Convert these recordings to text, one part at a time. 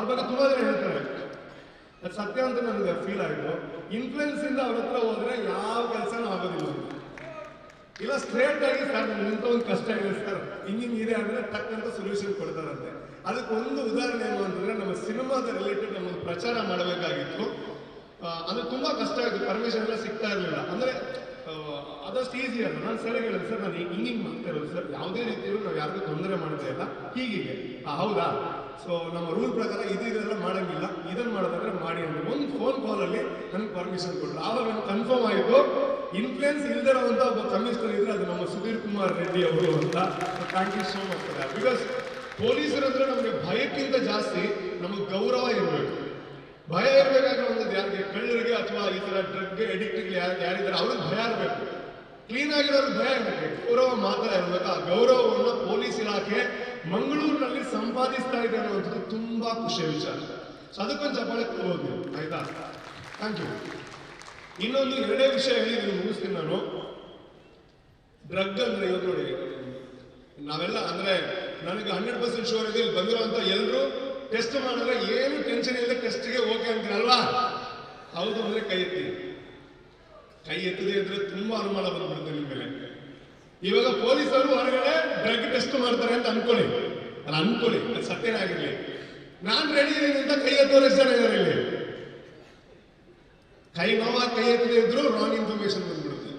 ಅವ್ರ ಬಗ್ಗೆ ತುಂಬಾ ಜನ ಹೇಳ್ತಾರೆ, ಅದು ಸತ್ಯ ಅಂತ ನನಗೆ ಫೀಲ್ ಆಯಿತು. ಇನ್ಫ್ಲುಯೆನ್ಸ್ ಇಂದ ಅವ್ರ ಹತ್ರ ಹೋದ್ರೆ ಯಾವ ಕೆಲಸನೂ ಆಗೋದಿಲ್ಲ. ಇಲ್ಲ ಸ್ಟ್ರೇಟ್ ಆಗಿ ಸರ್ ನನ್ಗೆ ಇಂಥ ಒಂದು ಕಷ್ಟ ಇದೆ ಸರ್, ಹಿಂಗಿದೆ ಅಂದ್ರೆ ತಕ್ಕಂತ ಸೊಲ್ಯೂಷನ್ ಕೊಡ್ತಾರಂತೆ. ಅದಕ್ಕೆ ಒಂದು ಉದಾಹರಣೆ ಏನು ಅಂತಂದ್ರೆ, ನಮ್ಮ ಸಿನಿಮಾದ ರಿಲೇಟೆಡ್ ನಮ್ಮೊಂದು ಪ್ರಚಾರ ಮಾಡಬೇಕಾಗಿತ್ತು. ಅಂದ್ರೆ ತುಂಬಾ ಕಷ್ಟ ಆಯಿತು, ಪರ್ಮಿಷನ್ ಎಲ್ಲ ಸಿಗ್ತಾ ಇರಲಿಲ್ಲ. ಅಂದ್ರೆ ಅದಷ್ಟು ಈಸಿ ಅಲ್ಲ. ನಾನು ಸರಿ ಹೇಳಿದೆ, ಸರ್ ನಾನು ಹಿಂಗಿಂಗ್ ಮಾಡ್ತಾ ಇರೋದು ಸರ್, ಯಾವುದೇ ರೀತಿಯಲ್ಲೂ ನಾವು ಯಾರಿಗೂ ತೊಂದರೆ ಮಾಡ್ತಾ ಇಲ್ಲ, ಹೀಗಿದೆ. ಹೌದಾ, ಸೊ ನಮ್ಮ ರೂಲ್ ಪ್ರಕಾರ ಇದೆಲ್ಲ ಮಾಡಂಗಿಲ್ಲ, ಇದನ್ನ ಮಾಡೋದಾದ್ರೆ ಮಾಡಿ ಅಂತ ಒಂದು ಫೋನ್ ಕಾಲಲ್ಲಿ ನನಗೆ ಪರ್ಮಿಷನ್ ಕೊಟ್ಟರು. ಆವಾಗ ನನಗೆ ಕನ್ಫರ್ಮ್ ಆಯಿತು, ಇನ್ಫ್ಲುಯೆನ್ಸ್ ಇಲ್ದಿರೋಂಥ ಒಬ್ಬ ಕಮಿಷನರ್ ಇದ್ರೆ ಅದು ನಮ್ಮ ಸುಧೀರ್ ಕುಮಾರ್ ರೆಡ್ಡಿ ಅವರು ಅಂತ. Thank you so much for that. Because ಪೊಲೀಸರು ಅಂದ್ರೆ ನಮಗೆ ಭಯಕ್ಕಿಂತ ಜಾಸ್ತಿ ನಮಗೆ ಗೌರವ ಇರಬೇಕು. ಭಯ ಇರಬೇಕಾದ್ರೆ ಒಂದು ಯಾರಿಗೆ, ಕಳ್ಳರಿಗೆ ಅಥವಾ ಈ ತರ ಡ್ರಗ್ ಅಡಿಕ್ಟ್ಗೆ ಯಾರಿದ್ದಾರೆ ಅವ್ರಿಗೆ ಭಯ ಇರಬೇಕು. ಕ್ಲೀನ್ ಆಗಿರೋರು ಭಯ ಇರಬೇಕು, ಗೌರವ ಮಾತ್ರ ಇರಬೇಕು. ಆ ಗೌರವವನ್ನು ಪೊಲೀಸ್ ಇಲಾಖೆ ಮಂಗಳೂರಿನಲ್ಲಿ ಸಂಪಾದಿಸ್ತಾ ಇದೆ ಅನ್ನುವಂಥದ್ದು ತುಂಬಾ ಖುಷಿಯ ವಿಚಾರ. ಸೊ ಅದಕ್ಕೊಂದು ಚಪ್ಪಾಳೆ ಕೊಡ್ಬೋದು ನೀವು, ಆಯ್ತಾ? Thank you. ಇನ್ನೊಂದು ಎರಡೇ ವಿಷಯ ಹೇಳಿ ನೀವು ಮುಗಿಸ್ತೀನಿ ನಾನು. ಡ್ರಗ್ ಅಂದ್ರೆ ಇವತ್ತು ನೋಡಿ, ನಾವೆಲ್ಲ ಅಂದ್ರೆ ನನಗೆ 100% ಶೋರ್ ಇದೆ, ಇಲ್ಲಿ ಬಂದಿರುವಂತ ಎಲ್ಲರೂ ಟೆಸ್ಟ್ ಮಾಡಿದ್ರೆ ಏನು ಟೆನ್ಷನ್ ಇಲ್ಲ, ಟೆಸ್ಟ್ಗೆ ಓಕೆ ಅಂತೀರಲ್ವಾ? ಹೌದು ಅಂದ್ರೆ ಕೈ ಎತ್ತಿ. ಕೈ ಎತ್ತದೇ ಇದ್ರೆ ತುಂಬಾ ಅನುಮಾನ ಬಂದ್ಬಿಡುತ್ತೆ ನಿಮ್ಮ ಮೇಲೆ. ಇವಾಗ ಪೊಲೀಸರು ಹೊರಗಡೆ ಡ್ರಗ್ ಟೆಸ್ಟ್ ಮಾಡ್ತಾರೆ ಅಂತ ಅನ್ಕೊಳ್ಳಿ, ಅದು ಸತ್ಯನೇ ಆಗಿರ್ಲಿ. ನಾನ್ ರೆಡಿ ಇದೀನಿ ಅಂತ ಕೈ ಎತ್ತೋರು ಎಷ್ಟು ಜನ ಇದ್ದಾರೆ ಇಲ್ಲಿ? ಕೈ ನೋವಾಗಿ ಕೈ ಎತ್ತದೇ ಇದ್ರು ರಾಂಗ್ ಇನ್ಫಾರ್ಮೇಶನ್ ಬಂದ್ಬಿಡುತ್ತೆ.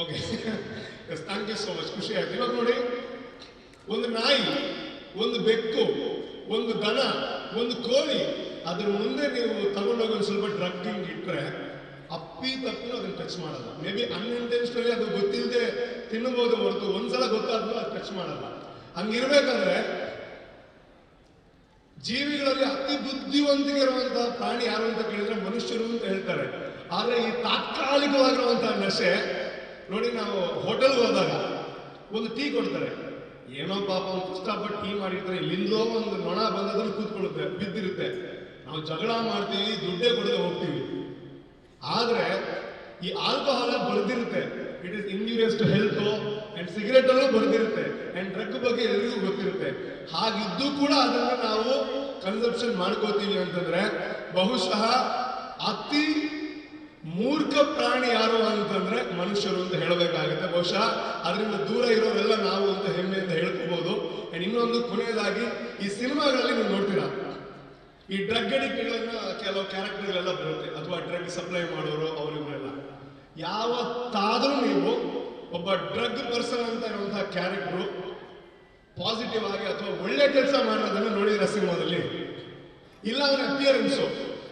Okay, thank you so much, ಖುಷಿ ಆಯ್ತು. ಇವಾಗ ನೋಡಿ, ಒಂದು ನಾಯಿ, ಒಂದು ಬೆಕ್ಕು, ಒಂದು ದನ, ಒಂದು ಕೋಳಿ, ಅದ್ರ ಮುಂದೆ ನೀವು ತಗೊಂಡೋಗಿ ಒಂದು ಸ್ವಲ್ಪ ಡ್ರಗ್ಗಿಂಗ್ ಇಟ್ರೆ ಅಪ್ಪಿ ತಪ್ಪು ಅದನ್ನ ಟಚ್ ಮಾಡಲ್ಲ. ಮೇ ಬಿ ಅನ್ಇಂಟೆನ್ಷನಲಿ ಅದು ಗೊತ್ತಿಲ್ಲದೆ ತಿನ್ನಬಹುದು ಹೊರತು ಒಂದ್ಸಲ ಗೊತ್ತಾದ್ಮೇಲೆ ಅದು ಟಚ್ ಮಾಡಲ್ಲ. ಹಂಗಿರ್ಬೇಕಾದ್ರೆ ಜೀವಿಗಳಲ್ಲಿ ಅತಿ ಬುದ್ಧಿವಂತಿಗೆ ಇರುವಂತಹ ಪ್ರಾಣಿ ಯಾರು ಅಂತ ಕೇಳಿದ್ರೆ ಮನುಷ್ಯರು ಅಂತ ಹೇಳ್ತಾರೆ. ಆದ್ರೆ ಈ ತಾತ್ಕಾಲಿಕವಾಗಿರುವಂತಹ ನಶೆ ನೋಡಿ, ನಾವು ಹೋಟೆಲ್ ಹೋದಾಗ ಒಂದು ಟೀ ಕೊಡ್ತಾರೆ, ಏನೋ ಪಾಪ ಒಂದು ಕಷ್ಟಪಟ್ಟು ಟೀ ಮಾಡಿರ್ತಾರೆ, ಇಲ್ಲಿಂದೋ ಒಂದು ನೊಣ ಬಂದದ್ರಲ್ಲಿ ಕೂತ್ಕೊಳ್ಳುತ್ತೆ, ಬಿದ್ದಿರುತ್ತೆ. ನಾವು ಜಗಳ ಮಾಡ್ತೀವಿ, ದುಡ್ಡೇ ಕೊಡದೆ ಹೋಗ್ತೀವಿ. ಆದ್ರೆ ಈ ಆಲ್ಕೋಹಾಲ್ ಬರ್ದಿರುತ್ತೆ, it is injurious to health, and cigarette ಅಲ್ಲೂ ಬರ್ದಿರುತ್ತೆ, ಅಂಡ್ ಡ್ರಗ್ ಬಗ್ಗೆ ಎಲ್ಲರಿಗೂ ಗೊತ್ತಿರುತ್ತೆ. ಹಾಗಿದ್ದು ಕೂಡ ಅದನ್ನ ನಾವು ಕನ್ಸಂಪ್ಷನ್ ಮಾಡ್ಕೋತೀವಿ ಅಂತಂದ್ರೆ ಬಹುಶಃ ಅತಿ ಮೂರ್ಖ ಪ್ರಾಣಿ ಯಾರು ಅಂತಂದ್ರೆ ಮನುಷ್ಯರು ಅಂತ ಹೇಳಬೇಕಾಗುತ್ತೆ. ಬಹುಶಃ ಅದರಿಂದ ದೂರ ಇರೋರೆಲ್ಲ ನಾವು ಅಂತ ಹೆಮ್ಮೆಯಿಂದ ಹೇಳ್ಕೋಬಹುದು. ಅಂಡ್ ಇನ್ನೊಂದು ಕೊನೆಯದಾಗಿ, ಈ ಸಿನಿಮಾಗಳಲ್ಲಿ ನೀವು ನೋಡ್ತೀರಾ, ಈ ಡ್ರಗ್ ಅಡಿಕ್ಟ್ಗಳನ್ನ ಕೆಲವು ಕ್ಯಾರೆಕ್ಟರ್ಗಳೆಲ್ಲ ಬರುತ್ತೆ, ಅಥವಾ ಡ್ರಗ್ ಸಪ್ಲೈ ಮಾಡೋರು ಅವರಿವರೆಲ್ಲ. ಯಾವತ್ತಾದ್ರೂ ನೀವು ಒಬ್ಬ ಡ್ರಗ್ ಪರ್ಸನ್ ಅಂತ ಇರುವಂತಹ ಕ್ಯಾರೆಕ್ಟರ್ ಪಾಸಿಟಿವ್ ಆಗಿ ಅಥವಾ ಒಳ್ಳೆ ಕೆಲಸ ಮಾಡೋದನ್ನ ನೋಡಿದ್ರೆ ಸಿನಿಮಾದಲ್ಲಿ, ಇಲ್ಲ ಅವನ ಅಪಿಯರೆನ್ಸು,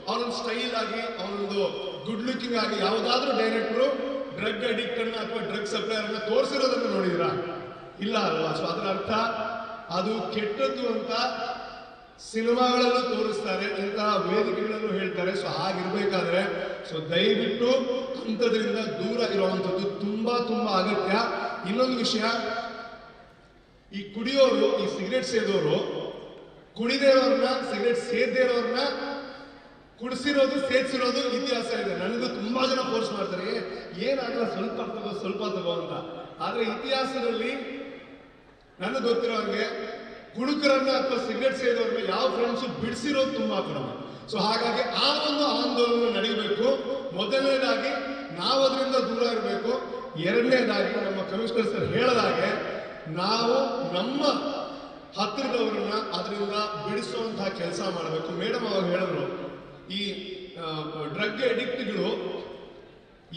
ಅವನೊಂದು ಸ್ಟೈಲ್ ಆಗಿ, ಅವನೊಂದು ಗುಡ್ ಲುಕಿಂಗ್ ಆಗಿ ಯಾವುದಾದ್ರೂ ಡೈರೆಕ್ಟರು ಡ್ರಗ್ ಅಡಿಕ್ಟ್ ಅನ್ನ ಅಥವಾ ಡ್ರಗ್ ಸಪ್ಲೈಯರ್ ಅನ್ನ ತೋರಿಸಿರೋದನ್ನ ನೋಡಿದ್ರಾ? ಇಲ್ಲ ಅಲ್ವಾ? ಸೊ ಅದರ ಅರ್ಥ ಅದು ಕೆಟ್ಟದ್ದು ಅಂತ ಸಿನಿಮಾಗಳಲ್ಲೂ ತೋರಿಸ್ತಾರೆ, ಇಂತಹ ವೇದಿಕೆಗಳಲ್ಲೂ ಹೇಳ್ತಾರೆ. ಸೊ ಹಾಗಿರ್ಬೇಕಾದ್ರೆ ಸೊ ದಯವಿಟ್ಟು ಅಂಥದ್ರಿಂದ ದೂರ ಇರುವಂಥದ್ದು ತುಂಬಾ ತುಂಬಾ ಅಗತ್ಯ. ಇನ್ನೊಂದು ವಿಷಯ, ಈ ಕುಡಿಯೋರು, ಈ ಸಿಗರೇಟ್ ಸೇದೋರು, ಕುಡಿದೇ ಇರೋರ್ನ, ಸಿಗರೇಟ್ ಸೇದದೇ ಇರೋರ್ನ ಕುಡಿಸಿರೋದು, ಸೇದಿಸಿರೋದು ಇತಿಹಾಸ ಇದೆ. ನನಗೂ ತುಂಬಾ ಜನ ಫೋರ್ಸ್ ಮಾಡ್ತಾರೆ, ಏನಾಗಲ್ಲ ಸ್ವಲ್ಪ ತಗೋ ಅಂತ. ಆದ್ರೆ ಇತಿಹಾಸದಲ್ಲಿ ನನಗೆ ಗೊತ್ತಿರೋ ಹಾಗೆ ಕುಡುಕರನ್ನ ಅಥವಾ ಸಿಗರೇಟ್ ಸೇದೋರ್ನ ಯಾವ ಫ್ರೆಂಡ್ಸು ಬಿಡಿಸಿರೋದು ತುಂಬಾ ಕಡಿಮೆ. ಸೊ ಹಾಗಾಗಿ ಆ ಒಂದು ಆಂದೋಲನ ನಡೀಬೇಕು. ಮೊದಲನೇದಾಗಿ ನಾವು ಅದರಿಂದ ದೂರ ಇರಬೇಕು. ಎರಡನೇದಾಗಿ ನಮ್ಮ ಕಮಿಷನರ್ ಸರ್ ಹೇಳಿದಾಗೆ ನಾವು ನಮ್ಮ ಹತ್ತಿರದವರನ್ನ ಅದರಿಂದ ಬಿಡಿಸುವಂತಹ ಕೆಲಸ ಮಾಡಬೇಕು. ಮೇಡಮ್ ಅವಾಗ ಹೇಳಿದ್ರು, ಈ ಡ್ರಗ್ ಅಡಿಕ್ಟ್ಗಳು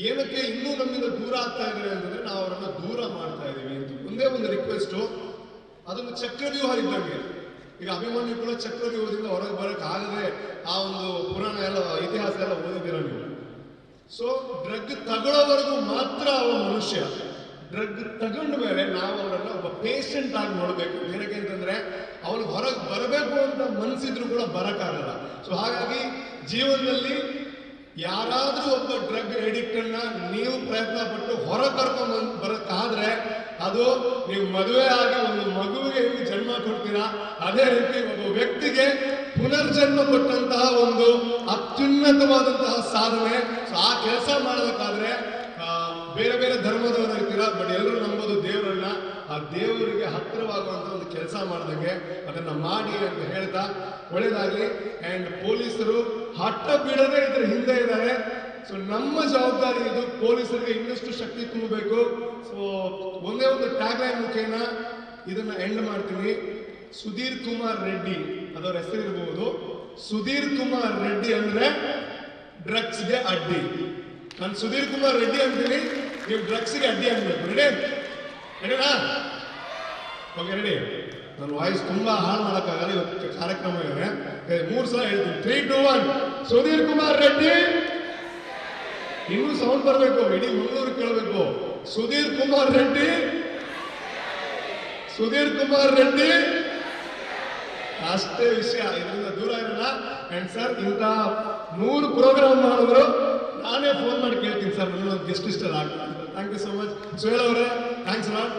ಏನಕ್ಕೆ ಇನ್ನೂ ನಮ್ಮಿಂದ ದೂರ ಆಗ್ತಾ ಇದ್ದಾರೆ ಅಂತಂದ್ರೆ ನಾವು ಅವರನ್ನ ದೂರ ಮಾಡ್ತಾ ಇದೀವಿ ಅಂತ. ಒಂದೇ ಒಂದು ರಿಕ್ವೆಸ್ಟು, ಅದೊಂದು ಚಕ್ರವ್ಯೂಹ ಇದ್ದಂಗೆ. ಈಗ ಅಭಿಮನ್ಯು ಕೂಡ ಚಕ್ರವ್ಯೂಹದಿಂದ ಹೊರಗೆ ಬರಕ್ ಆಗದೆ ಆ ಒಂದು ಪುರಾಣ ಎಲ್ಲ, ಇತಿಹಾಸ ಎಲ್ಲ ಓದಿದ್ದೀರ ನೀವು. ಸೊ ಡ್ರಗ್ ತಗೊಳ್ಳೋವರೆಗೂ ಮಾತ್ರ ಅವ ಮನುಷ್ಯ. ಡ್ರಗ್ ತಗೊಂಡ ಮೇಲೆ ನಾವು ಅವರನ್ನ ಒಬ್ಬ ಪೇಷಂಟ್ ಆಗಿ ನೋಡ್ಬೇಕು. ಏನಕ್ಕೆ ಅಂತಂದ್ರೆ ಅವ್ರು ಹೊರಗೆ ಬರಬೇಕು ಅಂತ ಮನ್ಸಿದ್ರು ಕೂಡ ಬರಕ್ಕಾಗಲ್ಲ. ಸೊ ಹಾಗಾಗಿ ಜೀವನದಲ್ಲಿ ಯಾರಾದ್ರೂ ಒಬ್ಬ ಡ್ರಗ್ ಅಡಿಕ್ಟ್ ಅನ್ನ ನೀವು ಪ್ರಯತ್ನ ಪಟ್ಟು ಹೊರ ಕರ್ಕೊಂಡ್ ಬರಕ್ಕಾದ್ರೆ ಅದು ನೀವು ಮದುವೆ ಆಗಿ ಒಂದು ಮಗುವಿಗೆ ಹೆಂಗೆ ಜನ್ಮ ಕೊಡ್ತೀರಾ, ಅದೇ ರೀತಿ ಒಬ್ಬ ವ್ಯಕ್ತಿಗೆ ಪುನರ್ಜನ್ಮ ಕೊಟ್ಟಂತಹ ಒಂದು ಅತ್ಯುನ್ನತವಾದಂತಹ ಸಾಧನೆ. ಸೊ ಆ ಕೆಲಸ ಮಾಡಬೇಕಾದ್ರೆ ಬೇರೆ ಬೇರೆ ಧರ್ಮದವರು ಇರ್ತೀರಾ, ಬಟ್ ಎಲ್ಲರೂ ನಂಬೋದು ದೇವರನ್ನ. ಆ ದೇವರಿಗೆ ಹತ್ತಿರವಾಗುವಂತ ಒಂದು ಕೆಲಸ ಮಾಡಿದಂಗೆ ಅದನ್ನ ಮಾಡಿ ಅಂತ ಹೇಳ್ತಾ ಒಳ್ಳೇದಾಗ್ಲಿ. ಅಂಡ್ ಪೊಲೀಸರು ಹಠ ಬೀಳದೆ ಇದ್ರ ಹಿಂದೆ ಇದ್ದಾರೆ. ಸೊ ನಮ್ಮ ಜವಾಬ್ದಾರಿ ಇದು, ಪೊಲೀಸರಿಗೆ ಇನ್ನಷ್ಟು ಶಕ್ತಿ ತುಂಬಬೇಕು. ಸೊ ಒಂದೇ ಒಂದು ಟ್ಯಾಗ್ ಲೈನ್ ಮುಖೇನ ಇದನ್ನ ಎಂಡ್ ಮಾಡ್ತೀನಿ. ಸುಧೀರ್ ಕುಮಾರ್ ರೆಡ್ಡಿ ಅದವ್ರ ಹೆಸರಿರ್ಬೋದು. ಸುಧೀರ್ ಕುಮಾರ್ ರೆಡ್ಡಿ ಅಂದ್ರೆ ಡ್ರಗ್ಸ್ಗೆ ಅಡ್ಡಿ. ನಾನು ಸುಧೀರ್ ಕುಮಾರ್ ರೆಡ್ಡಿ ಅಂತೀನಿ, ನೀವು ಡ್ರಗ್ಸ್ಗೆ ಅಡ್ಡಿ ಅನ್ಬೇಕು. ರೆಡಿನಾ? Okay, ready. ನನ್ನ ವಾಯ್ಸ್ ತುಂಬಾ ಹಾಳು ಮಾಡೋಕ್ಕಾಗಲ್ಲ, ಇವತ್ತು ಕಾರ್ಯಕ್ರಮ ಇದೆ. 3 ಸಲ ಹೇಳ್ತೀನಿ. 3, 2, 1. ಸುಧೀರ್ ಕುಮಾರ್ ರೆಡ್ಡಿ. ಇನ್ನೂ ಸೌಂಡ್ ಬರಬೇಕು, ಇಡೀ ಮಂಗಳೂರು ಕೇಳಬೇಕು. ಸುಧೀರ್ ಕುಮಾರ್ ರೆಡ್ಡಿ, ಸುಧೀರ್ ಕುಮಾರ್ ರೆಡ್ಡಿ. ಅಷ್ಟೇ ವಿಷಯ, ಇದರಿಂದ ದೂರ ಇರಲ್ಲ. ಅಂಡ್ ಸರ್, ಇಂಥ 100 ಪ್ರೋಗ್ರಾಮ್ ಮಾಡಿದ್ರು ನಾನೇ ಫೋನ್ ಮಾಡಿ ಕೇಳ್ತೀನಿ ಸರ್, ನನ್ನ ಗೆಸ್ಟ್ ಲಿಸ್ಟ್ ಅಲ್ಲಿ ಆಗ್ತದೆ. Thank you so much. Suhail ಅವರೇ, ಥ್ಯಾಂಕ್ಸ್ ಲಾಟ್.